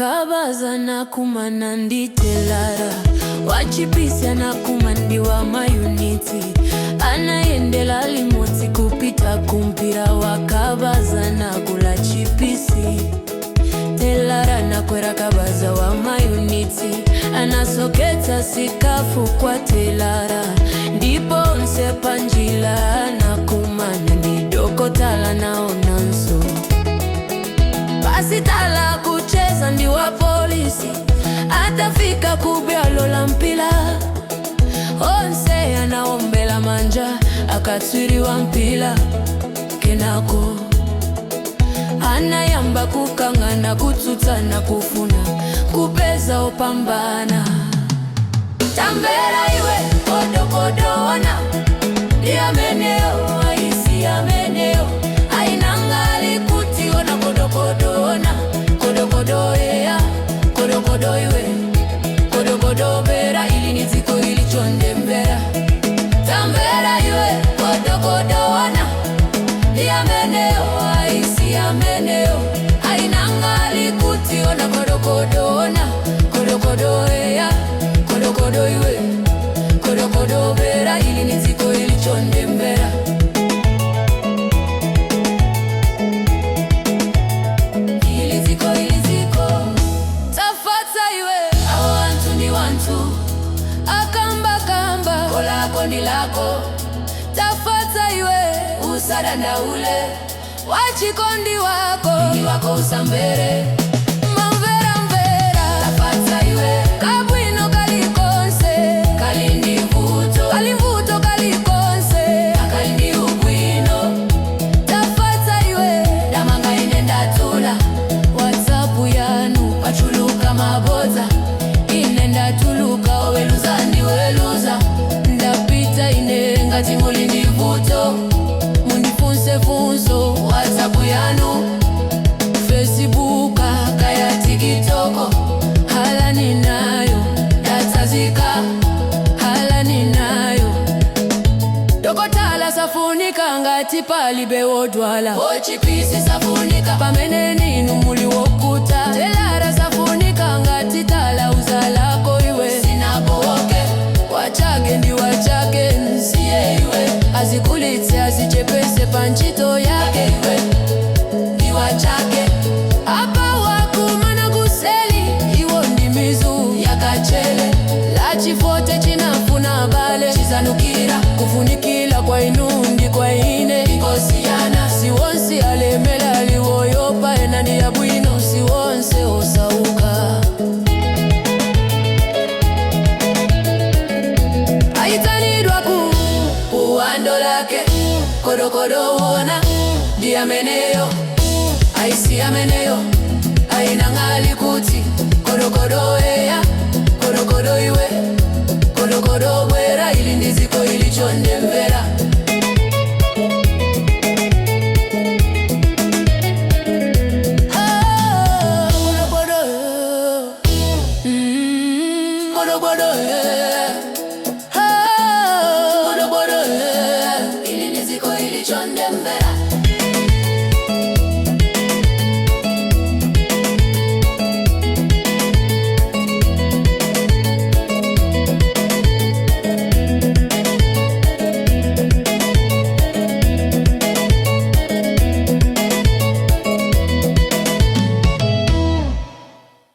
wakabaza na kumanandi telara wachipisi na kumandi wa mayuniti anayendela limoti kupita kumpira wakabaza na kula chipisi telara na kwera kabaza wa mayuniti anasoketa sikafu kwa telara ndipo nsepa njila na kumanandi dokotala naona nso pasitala kucheza ndi wa polisi atafika kubyalo la mpila onse anaombela manja akatswiri wa mpila kenako anayamba kukangana kutsutsa kufuna kupeza opambana tambera iwe kodokodona yameneo aisi yameneo ainangali kutiona kodokodona kodokodoea kodokodo iwe kodokodo bera ili niziko ili chonde mbera tambera iwe kodokodona yameneo aisi yameneo ainangali kutiona kodokodona kodokodoea kodokodo iwe kodokodo bera ili niziko ili chonde mbera kondi lako tafata iwe usada na ule wachikondi wako ndi wako usambere mamvera mvera tafata iwe kabwino kalikonse kalindi vuto kalikonse akalindi ubwino tafata iwe damanga inenda tula WhatsApp yanu pachuluka maboza inenda tuluka oweluza ndi weluza ngati mulindi vuto mundifunse funso WhatsApp yanu Facebook kaya TikTok hala ninayo datazika hala ninayo dokotala safunika ngati palibe wodwala ochipisi safunika pamene ninu muli wokuta telara safunika ngati tala uzalako iwe sinaboke wachake ndi wachake azikulitse azichepese panchito yake iwe ndi wachake apa wakumana kuseli iwo ndi mizu yakachele lachifote chinafuna bale chizanukira kufunikila kwa inundi kwa ine ikosiyana siwonsi alemela liwoyopa enani ya bwino siwonse osauka aitanidwa uwando lake kodokodo wona ndi ameneyo aisi ameneyo ainangali kuti kodokodo eya kodokodo iwe kodokodo bwera ili ndiziko ili chonde mbera Chonde mbera